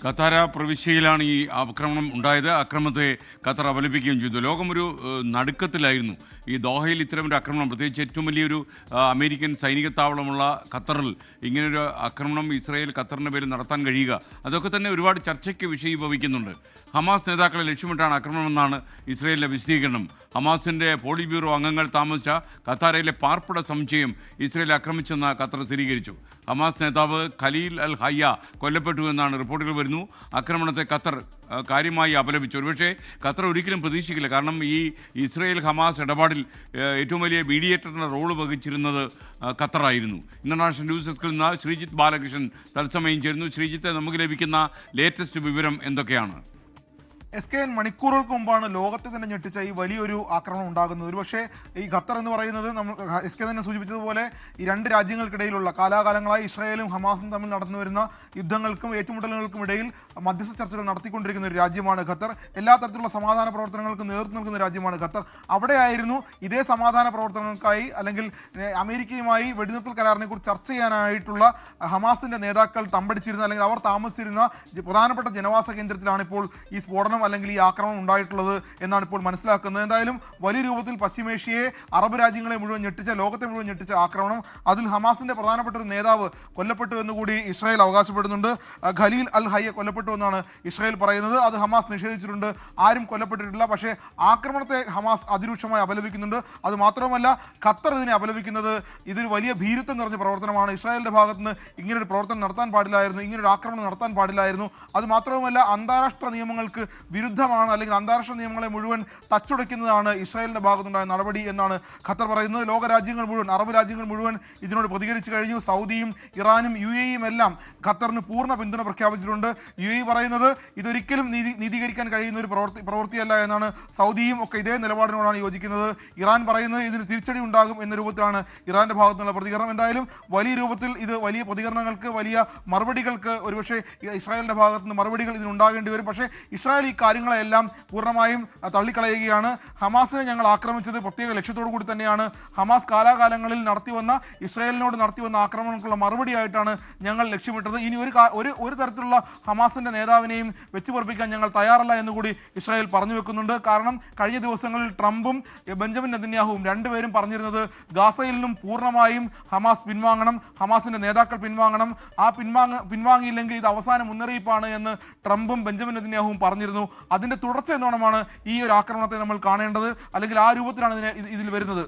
ഖത്താര പ്രവിശ്യയിലാണ് ഈ ആക്രമണം ഉണ്ടായത്. അക്രമത്തെ ഖത്തർ അപലപിക്കുകയും ചെയ്തു. ലോകമൊരു നടുക്കത്തിലായിരുന്നു. ഈ ദോഹയിൽ ഇത്തരമൊരു ആക്രമണം, പ്രത്യേകിച്ച് ഏറ്റവും വലിയൊരു അമേരിക്കൻ സൈനിക താവളമുള്ള ഖത്തറിൽ ഇങ്ങനൊരു ആക്രമണം ഇസ്രായേൽ ഖത്തറിൻ്റെ പേരിൽ നടത്താൻ കഴിയുക, അതൊക്കെ തന്നെ ഒരുപാട് ചർച്ചയ്ക്ക് വിഷയീഭവിക്കുന്നുണ്ട്. ഹമാസ് നേതാക്കളെ ലക്ഷ്യമിട്ടാണ് ആക്രമണമെന്നാണ് ഇസ്രായേലിൻ്റെ വിശദീകരണം. ഹമാസിൻ്റെ പോളിറ്റ് ബ്യൂറോ അംഗങ്ങൾ താമസിച്ച ഖത്താരയിലെ പാർപ്പിട സമുച്ചയം ഇസ്രായേൽ ആക്രമിച്ചെന്ന് ഖത്തർ സ്ഥിരീകരിച്ചു. ഹമാസ് നേതാവ് ഖലീൽ അൽ ഹയ്യ കൊല്ലപ്പെട്ടു എന്നാണ് റിപ്പോർട്ടുകൾ വരുന്നു. ആക്രമണത്തെ ഖത്തർ കാര്യമായി അപലപിച്ചു. ഒരുപക്ഷെ ഖത്തർ ഒരിക്കലും പ്രതീക്ഷിക്കില്ല. കാരണം ഈ ഇസ്രായേൽ ഹമാസ് ഇടപാടിൽ ഏറ്റവും വലിയ മീഡിയേറ്ററിൻ്റെ റോള് വഹിച്ചിരുന്നത് ഖത്തറായിരുന്നു. ഇന്റർനാഷണൽ ന്യൂസ് ഡെസ്കിൽ നിന്ന് ശ്രീജിത്ത് ബാലകൃഷ്ണൻ തത്സമയം ചേരുന്നു. ശ്രീജിത്ത്, നമുക്ക് ലഭിക്കുന്ന ലേറ്റസ്റ്റ് വിവരം എന്തൊക്കെയാണ്? SKN മണിക്കൂറുകൾക്ക് മുമ്പാണ് ലോകത്തെ തന്നെ ഞെട്ടിച്ച ഈ വലിയൊരു ആക്രമണം ഉണ്ടാകുന്നത്. ഒരുപക്ഷെ ഈ ഖത്തർ എന്ന് പറയുന്നത് നമ്മൾ SK തന്നെ സൂചിപ്പിച്ചതുപോലെ ഈ രണ്ട് രാജ്യങ്ങൾക്കിടയിലുള്ള കാലാകാലങ്ങളായി ഇസ്രായേലും ഹമാസും തമ്മിൽ നടന്നു വരുന്ന യുദ്ധങ്ങൾക്കും ഏറ്റുമുട്ടലുകൾക്കും ഇടയിൽ മധ്യസ്ഥ ചർച്ചകൾ നടത്തിക്കൊണ്ടിരിക്കുന്ന ഒരു രാജ്യമാണ് ഖത്തർ. എല്ലാ തരത്തിലുള്ള സമാധാന പ്രവർത്തനങ്ങൾക്കും നേതൃത്വം നൽകുന്ന രാജ്യമാണ് ഖത്തർ. അവിടെയായിരുന്നു ഇതേ സമാധാന പ്രവർത്തനങ്ങൾക്കായി അല്ലെങ്കിൽ അമേരിക്കയുമായി വെടിനിർത്തൽ കരാറിനെ കുറിച്ച് ചർച്ച ചെയ്യാനായിട്ടുള്ള ഹമാസിന്റെ നേതാക്കൾ തമ്പടിച്ചിരുന്ന അല്ലെങ്കിൽ അവർ താമസിച്ചിരുന്ന പ്രധാനപ്പെട്ട ജനവാസ കേന്ദ്രത്തിലാണ് ഇപ്പോൾ ഈ സ്ഫോടനം അല്ലെങ്കിൽ ഈ ആക്രമണം ഉണ്ടായിട്ടുള്ളത് എന്നാണ് ഇപ്പോൾ മനസ്സിലാക്കുന്നത്. എന്തായാലും വലിയ രൂപത്തിൽ പശ്ചിമേഷ്യയെ, അറബ് രാജ്യങ്ങളെ മുഴുവൻ ഞെട്ടിച്ച, ലോകത്തെ മുഴുവൻ ഞെട്ടിച്ച ആക്രമണം, അതിൽ ഹമാസിന്റെ പ്രധാനപ്പെട്ട ഒരു നേതാവ് കൊല്ലപ്പെട്ടു എന്നുകൂടി ഇസ്രായേൽ അവകാശപ്പെടുന്നുണ്ട്. ഖലീൽ അൽ ഹയ്യ കൊല്ലപ്പെട്ടു എന്നാണ് ഇസ്രായേൽ പറയുന്നത്. അത് ഹമാസ് നിഷേധിച്ചിട്ടുണ്ട്. ആരും കൊല്ലപ്പെട്ടിട്ടില്ല. പക്ഷേ ആക്രമണത്തെ ഹമാസ് അതിരൂക്ഷമായി അപലപിക്കുന്നുണ്ട്. അത് മാത്രമല്ല, ഖത്തർ ഇതിനെ അപലപിക്കുന്നത് ഇതൊരു വലിയ ഭീരുത്വം നിറഞ്ഞ പ്രവർത്തനമാണ്. ഇസ്രായേലിന്റെ ഭാഗത്ത് നിന്ന് ഇങ്ങനൊരു പ്രവർത്തനം നടത്താൻ പാടില്ലായിരുന്നു, ഇങ്ങനൊരു ആക്രമണം നടത്താൻ പാടില്ലായിരുന്നു. അത് മാത്രവുമല്ല, അന്താരാഷ്ട്ര നിയമങ്ങൾക്ക് വിരുദ്ധമാണ്, അല്ലെങ്കിൽ അന്താരാഷ്ട്ര നിയമങ്ങളെ മുഴുവൻ തച്ചുടയ്ക്കുന്നതാണ് ഇസ്രായേലിന്റെ ഭാഗത്തുണ്ടായ നടപടി എന്നാണ് ഖത്തർ പറയുന്നത്. ലോകരാജ്യങ്ങൾ മുഴുവൻ, അറബ് രാജ്യങ്ങൾ മുഴുവൻ ഇതിനോട് പ്രതികരിച്ചു കഴിഞ്ഞു. സൗദിയും ഇറാനും UAEയും എല്ലാം ഖത്തറിന് പൂർണ്ണ പിന്തുണ പ്രഖ്യാപിച്ചിട്ടുണ്ട്. UAE പറയുന്നത് ഇതൊരിക്കലും നീതീകരിക്കാൻ കഴിയുന്ന ഒരു പ്രവൃത്തിയല്ല എന്നാണ്. സൗദിയും ഒക്കെ ഇതേ നിലപാടിനോടാണ് യോജിക്കുന്നത്. ഇറാൻ പറയുന്നത് ഇതിന് തിരിച്ചടി ഉണ്ടാകും എന്ന രൂപത്തിലാണ് ഇറാന്റെ ഭാഗത്തുനിന്നുള്ള പ്രതികരണം. എന്തായാലും വലിയ രൂപത്തിൽ ഇത് വലിയ പ്രതികരണങ്ങൾക്ക്, വലിയ മറുപടികൾക്ക് ഒരുപക്ഷെ ഇസ്രായേലിന്റെ ഭാഗത്തുനിന്ന് മറുപടികൾ ഇതിനുണ്ടാകേണ്ടി വരും. പക്ഷേ ഇസ്രായേൽ ഈ കാര്യങ്ങളെല്ലാം പൂർണ്ണമായും തള്ളിക്കളയുകയാണ്. ഹമാസിനെ ഞങ്ങൾ ആക്രമിച്ചത് പ്രത്യേക ലക്ഷ്യത്തോടു കൂടി തന്നെയാണ്. ഹമാസ് കാലാകാലങ്ങളിൽ ഇസ്രായേലിനോട് നടത്തിവന്ന ആക്രമണങ്ങൾക്കുള്ള മറുപടിയായിട്ടാണ് ഞങ്ങൾ ലക്ഷ്യമിട്ടത്. ഇനി ഒരു തരത്തിലുള്ള ഹമാസിന്റെ നേതാവിനെയും വെച്ച് പൊറപ്പിക്കാൻ ഞങ്ങൾ തയ്യാറല്ല എന്നുകൂടി ഇസ്രായേൽ പറഞ്ഞു വെക്കുന്നുണ്ട്. കാരണം കഴിഞ്ഞ ദിവസങ്ങളിൽ ട്രംപും ബെഞ്ചമിൻ നെതന്യാഹുവും രണ്ടുപേരും പറഞ്ഞിരുന്നത് ഗാസയിൽ നിന്നും പൂർണ്ണമായും ഹമാസ് പിൻവാങ്ങണം, ഹമാസിന്റെ നേതാക്കൾ പിൻവാങ്ങണം, പിൻവാങ്ങിയില്ലെങ്കിൽ ഇത് അവസാന മുന്നറിയിപ്പാണ് എന്ന് ട്രംപും ബെഞ്ചമിൻ നെതന്യാഹുവും പറഞ്ഞിരുന്നു. അതിന്റെ തുടർച്ച എന്നോണമാണ് ഈ ഒരു ആക്രമണത്തെ നമ്മൾ കാണേണ്ടത്, അല്ലെങ്കിൽ ആ രൂപത്തിലാണ് ഇതിൽ വരുന്നത്.